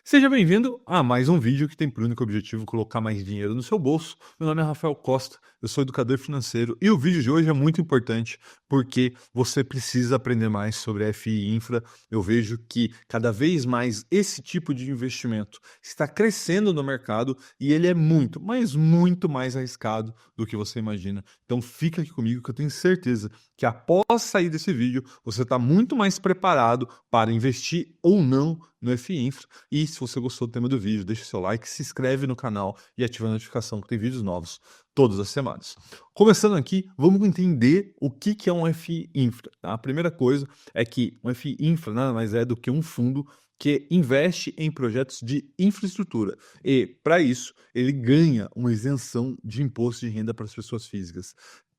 Seja bem-vindo a mais um vídeo que tem por único objetivo colocar mais dinheiro no seu bolso. Meu nome é Rafael Costa, eu sou educador financeiro e o vídeo de hoje é muito importante porque você precisa aprender mais sobre FI e Infra. Eu vejo que cada vez mais esse tipo de investimento está crescendo no mercado e ele é muito, mas muito mais arriscado do que você imagina. Então fica aqui comigo que eu tenho certeza que após sair desse vídeo você está muito mais preparado para investir ou não no FI Infra. E se você gostou do tema do vídeo, deixa seu like, se inscreve no canal e ativa a notificação que tem vídeos novos todas as semanas. Começando aqui, vamos entender o que é um FI Infra. Tá? A primeira coisa é que um FI Infra nada mais é do que um fundo que investe em projetos de infraestrutura. E, para isso, ele ganha uma isenção de imposto de renda para as pessoas físicas,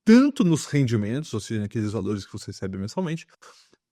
tanto nos rendimentos, ou seja, aqueles valores que você recebe mensalmente,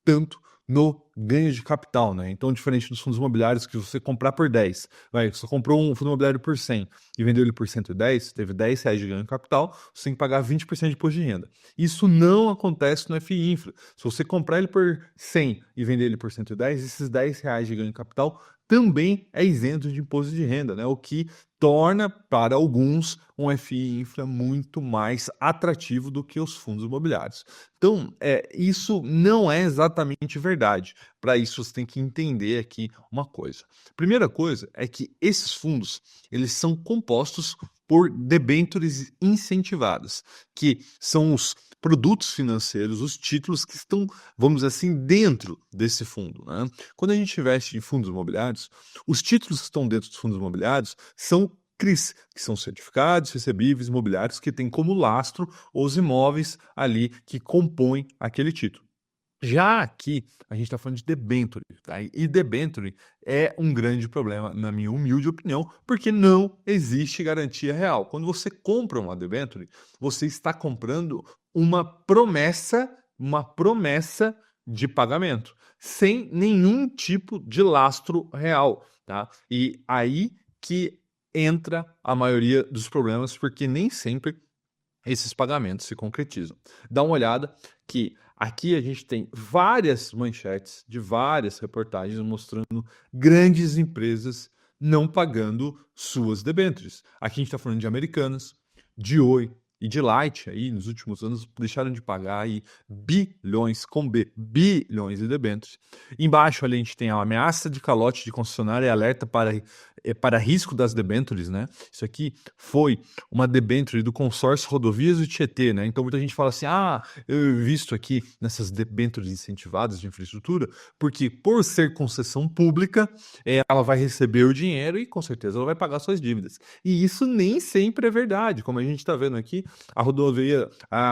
tanto no ganho de capital, né? Então, diferente dos fundos imobiliários que você comprar por 10, você comprou um fundo imobiliário por 100 e vendeu ele por 110, teve R$10 de ganho de capital, você tem que pagar 20% de imposto de renda. Isso não acontece no FI Infra. Se você comprar ele por 100 e vender ele por 110, esses R$10 de ganho de capital também é isento de imposto de renda, né? O que torna para alguns um FI Infra muito mais atrativo do que os fundos imobiliários. Então, isso não é exatamente verdade. Para isso, você tem que entender aqui uma coisa. Primeira coisa é que esses fundos, eles são compostos por debêntures incentivadas, que são os produtos financeiros, os títulos que estão, vamos dizer assim, dentro desse fundo, né? Quando a gente investe em fundos imobiliários, os títulos que estão dentro dos fundos imobiliários são CRIs, que são certificados recebíveis imobiliários que têm como lastro os imóveis ali que compõem aquele título. Já aqui, a gente está falando de debenture, tá? E debenture é um grande problema, na minha humilde opinião, porque não existe garantia real. Quando você compra uma debenture, você está comprando uma promessa de pagamento, sem nenhum tipo de lastro real, tá? E aí que entra a maioria dos problemas, porque nem sempre esses pagamentos se concretizam. Dá uma olhada que aqui a gente tem várias manchetes de várias reportagens mostrando grandes empresas não pagando suas debêntures. Aqui a gente está falando de Americanas, de Oi e de Light, aí nos últimos anos deixaram de pagar aí bilhões, com B, bilhões de debêntures. Embaixo ali a gente tem a ameaça de calote de concessionária e alerta para risco das debêntures, né? Isso aqui foi uma debênture do consórcio Rodovias do Tietê, né? Então muita gente fala assim, eu he visto aqui nessas debêntures incentivadas de infraestrutura, porque por ser concessão pública, ela vai receber o dinheiro e com certeza ela vai pagar suas dívidas. E isso nem sempre é verdade, como a gente está vendo aqui,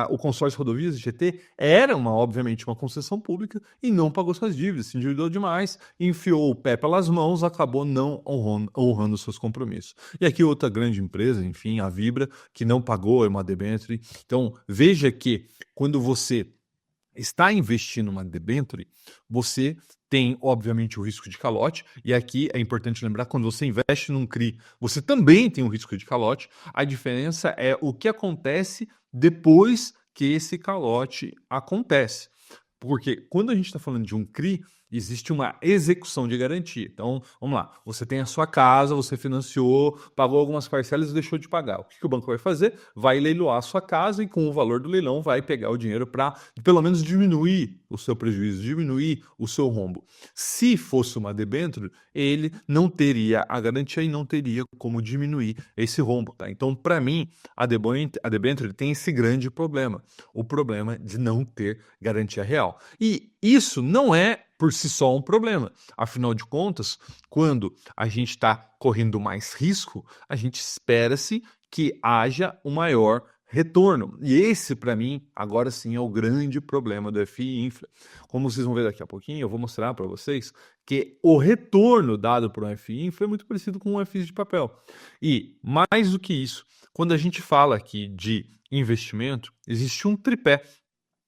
o consórcio Rodovias do Tietê era obviamente uma concessão pública e não pagou suas dívidas, se endividou demais, enfiou o pé pelas mãos, acabou não honrando seus compromissos. E aqui outra grande empresa, enfim, a Vibra, que não pagou uma debênture. Então, veja que quando você está investindo uma debênture, você tem, obviamente, o risco de calote, e aqui é importante lembrar, quando você investe num CRI, você também tem o risco de calote. A diferença é o que acontece depois que esse calote acontece. Porque quando a gente está falando de um CRI, existe uma execução de garantia. Então, vamos lá, você tem a sua casa, você financiou, pagou algumas parcelas e deixou de pagar. O que o banco vai fazer? Vai leiloar a sua casa e com o valor do leilão vai pegar o dinheiro para, pelo menos, diminuir o seu prejuízo, diminuir o seu rombo. Se fosse uma debênture, ele não teria a garantia e não teria como diminuir esse rombo. Tá? Então, para mim, a debênture tem esse grande problema, o problema de não ter garantia real. E isso não é por si só um problema. Afinal de contas, quando a gente está correndo mais risco, a gente espera-se que haja um maior retorno. E esse, para mim, agora sim é o grande problema do FI Infra. Como vocês vão ver daqui a pouquinho, eu vou mostrar para vocês que o retorno dado por um FI Infra é muito parecido com um FI de papel. E, mais do que isso, quando a gente fala aqui de investimento, existe um tripé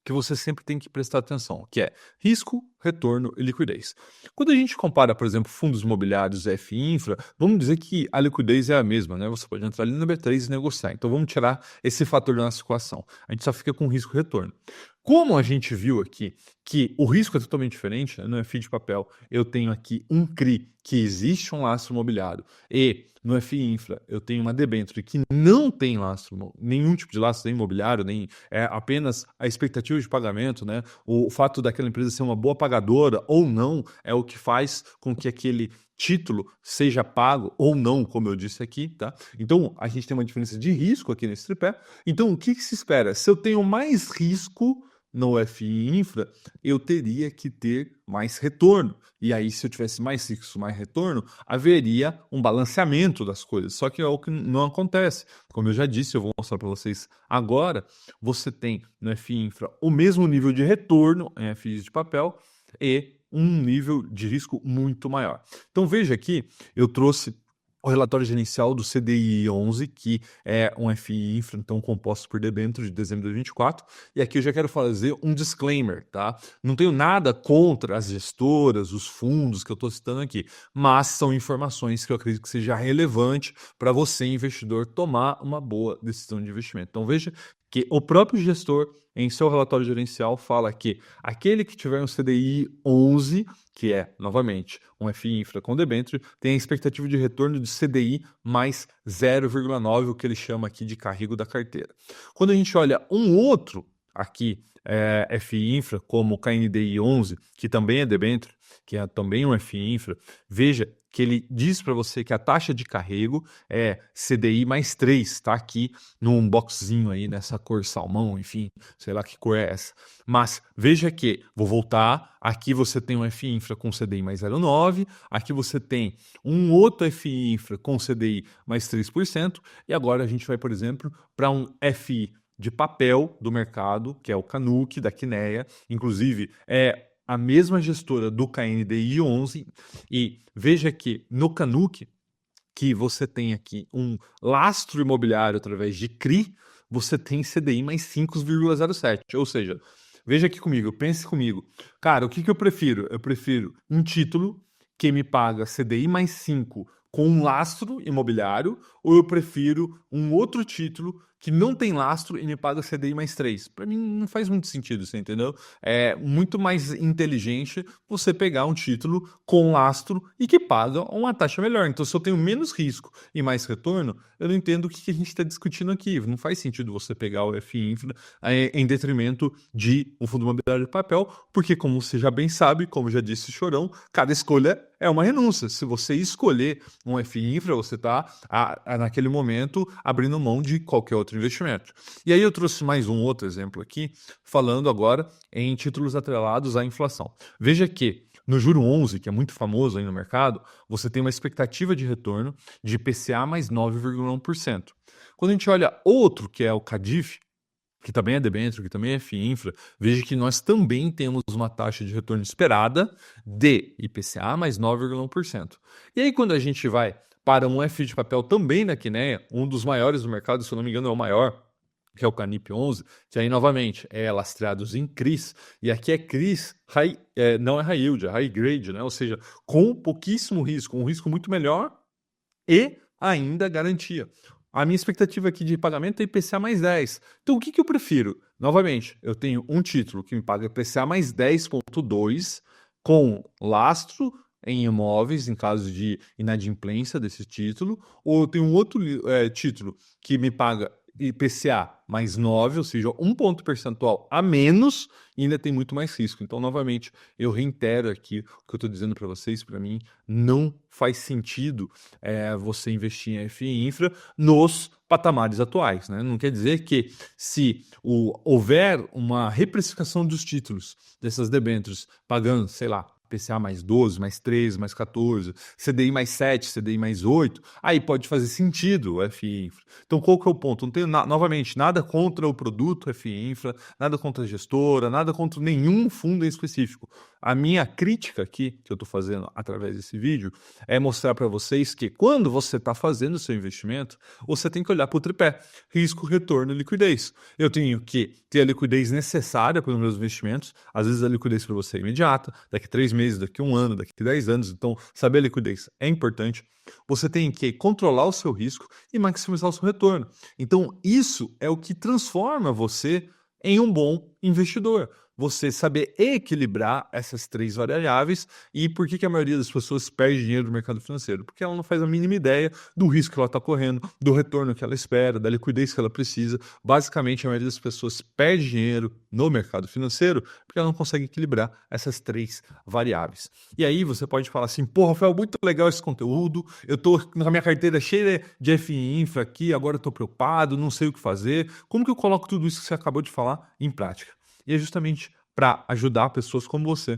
que você sempre tem que prestar atenção, que é risco, retorno e liquidez. Quando a gente compara, por exemplo, fundos imobiliários e FI Infra, vamos dizer que a liquidez é a mesma, né? Você pode entrar ali no B3 e negociar. Então vamos tirar esse fator da nossa equação. A gente só fica com risco-retorno. Como a gente viu aqui que o risco é totalmente diferente, né? No FI de papel eu tenho aqui um CRI que existe um lastro imobiliário e no FI Infra eu tenho uma debênture que não tem lastro, nenhum tipo de lastro, nem imobiliário, nem apenas a expectativa de pagamento, né? O fato daquela empresa ser uma boa pagadora ou não é o que faz com que aquele título seja pago ou não, como eu disse aqui, tá? Então, a gente tem uma diferença de risco aqui nesse tripé. Então, o que se espera? Se eu tenho mais risco no FI Infra, eu teria que ter mais retorno. E aí, se eu tivesse mais risco, mais retorno, haveria um balanceamento das coisas. Só que é o que não acontece. Como eu já disse, eu vou mostrar para vocês agora, você tem no FI Infra o mesmo nível de retorno em FIs de papel e um nível de risco muito maior. Então veja aqui, eu trouxe o relatório gerencial do CDI 11, que é um FI Infra, então composto por debêntures de dezembro de 2024, e aqui eu já quero fazer um disclaimer, tá? Não tenho nada contra as gestoras, os fundos que eu estou citando aqui, mas são informações que eu acredito que seja relevante para você, investidor, tomar uma boa decisão de investimento. Então veja que o próprio gestor, em seu relatório gerencial, fala que aquele que tiver um CDI 11, que é, novamente, um FI Infra com debênture, tem a expectativa de retorno de CDI mais 0,9, o que ele chama aqui de carrego da carteira. Quando a gente olha um outro aqui, FI Infra, como o KNDI 11, que também é debênture, que é também um FI Infra, veja que ele diz para você que a taxa de carrego é CDI mais 3, está aqui num boxzinho aí, nessa cor salmão, enfim, sei lá que cor é essa. Mas veja que, vou voltar, aqui você tem um FI Infra com CDI mais 0,9, aqui você tem um outro FI Infra com CDI mais 3%, e agora a gente vai, por exemplo, para um FI de papel do mercado, que é o Canuc, da Quineia, inclusive é a mesma gestora do KNDI 11, e veja que no Canuc, que você tem aqui um lastro imobiliário através de CRI, você tem CDI mais 5,07, ou seja, veja aqui comigo, pense comigo, cara, o que eu prefiro? Eu prefiro um título que me paga CDI mais 5 com um lastro imobiliário, ou eu prefiro um outro título que não tem lastro e me paga CDI mais 3. Para mim não faz muito sentido, você entendeu? É muito mais inteligente você pegar um título com lastro e que paga uma taxa melhor. Então, se eu tenho menos risco e mais retorno, eu não entendo o que a gente está discutindo aqui. Não faz sentido você pegar o FI Infra em detrimento de um fundo imobiliário de papel, porque, como você já bem sabe, como já disse o Chorão, cada escolha é uma renúncia. Se você escolher um FI Infra, você está, naquele momento, abrindo mão de qualquer outro investimento. E aí eu trouxe mais um outro exemplo aqui, falando agora em títulos atrelados à inflação. Veja que no juro 11, que é muito famoso aí no mercado, você tem uma expectativa de retorno de IPCA mais 9,1%. Quando a gente olha outro, que é o CADIF, que também é debênture, que também é FI Infra, veja que nós também temos uma taxa de retorno esperada de IPCA mais 9,1%. E aí quando a gente vai para um FI de papel também na Quineia, um dos maiores do mercado, se eu não me engano é o maior, que é o Canip 11, que aí novamente é lastreados em CRIs, e aqui é CRIs não é high yield, é high grade, né? Ou seja, com pouquíssimo risco, um risco muito melhor e ainda garantia. A minha expectativa aqui de pagamento é IPCA mais 10. Então, o que eu prefiro? Novamente, eu tenho um título que me paga IPCA mais 10,2 com lastro em imóveis, em caso de inadimplência desse título, ou eu tenho um outro título que me paga IPCA mais 9, ou seja, um ponto percentual a menos, e ainda tem muito mais risco. Então, novamente, eu reitero aqui o que eu estou dizendo para vocês, para mim, não faz sentido você investir em FI Infra nos patamares atuais, né? Não quer dizer que se houver uma reprecificação dos títulos dessas debêntures pagando, sei lá, IPCA mais 12, mais 13, mais 14, CDI mais 7, CDI mais 8, aí pode fazer sentido o FI Infra. Então, qual que é o ponto? Não tenho, novamente, nada contra o produto FI Infra, nada contra a gestora, nada contra nenhum fundo em específico. a minha crítica aqui, que eu estou fazendo através desse vídeo, é mostrar para vocês que quando você está fazendo o seu investimento, você tem que olhar para o tripé: risco, retorno e liquidez. Eu tenho que ter a liquidez necessária para os meus investimentos. Às vezes a liquidez para você é imediata, daqui a 3 meses, daqui a 1 ano, daqui a 10 anos. Então, saber a liquidez é importante. Você tem que controlar o seu risco e maximizar o seu retorno. Então, isso é o que transforma você em um bom investidor. Você saber equilibrar essas 3 variáveis. E por que a maioria das pessoas perde dinheiro no mercado financeiro? Porque ela não faz a mínima ideia do risco que ela está correndo, do retorno que ela espera, da liquidez que ela precisa. Basicamente, a maioria das pessoas perde dinheiro no mercado financeiro porque ela não consegue equilibrar essas 3 variáveis. E aí você pode falar assim: pô, Rafael, muito legal esse conteúdo, eu tô na minha carteira cheia de FI Infra aqui, agora eu tô preocupado, não sei o que fazer. Como que eu coloco tudo isso que você acabou de falar em prática? E é justamente para ajudar pessoas como você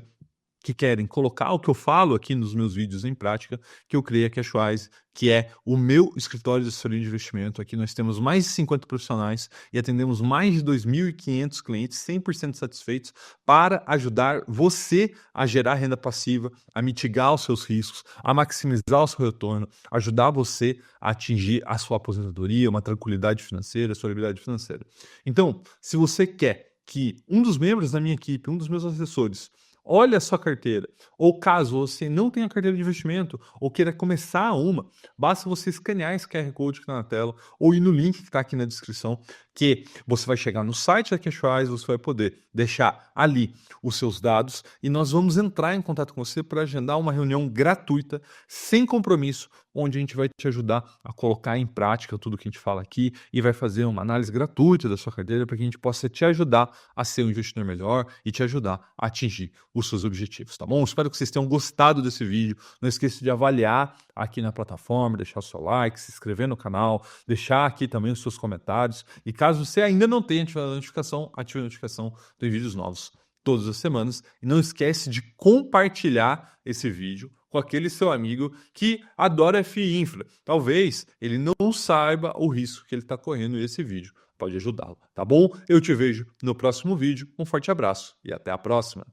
que querem colocar o que eu falo aqui nos meus vídeos em prática, que eu criei a Cashwise, que é o meu escritório de assessoria de investimento. Aqui nós temos mais de 50 profissionais e atendemos mais de 2.500 clientes 100% satisfeitos para ajudar você a gerar renda passiva, a mitigar os seus riscos, a maximizar o seu retorno, ajudar você a atingir a sua aposentadoria, uma tranquilidade financeira, sua liberdade financeira. Então, se você quer que um dos membros da minha equipe, um dos meus assessores, olhe a sua carteira, ou caso você não tenha carteira de investimento ou queira começar uma, basta você escanear esse QR Code que está na tela ou ir no link que está aqui na descrição, que você vai chegar no site da Cashwise, você vai poder deixar ali os seus dados e nós vamos entrar em contato com você para agendar uma reunião gratuita, sem compromisso, onde a gente vai te ajudar a colocar em prática tudo que a gente fala aqui e vai fazer uma análise gratuita da sua carteira para que a gente possa te ajudar a ser um investidor melhor e te ajudar a atingir os seus objetivos, tá bom? Espero que vocês tenham gostado desse vídeo. Não esqueça de avaliar aqui na plataforma, deixar o seu like, se inscrever no canal, deixar aqui também os seus comentários. E caso você ainda não tenha ativado a notificação, ative a notificação. Tem vídeos novos todas as semanas. E não esquece de compartilhar esse vídeo com aquele seu amigo que adora FI Infra. Talvez ele não saiba o risco que ele está correndo e esse vídeo pode ajudá-lo, tá bom? Eu te vejo no próximo vídeo. Um forte abraço e até a próxima.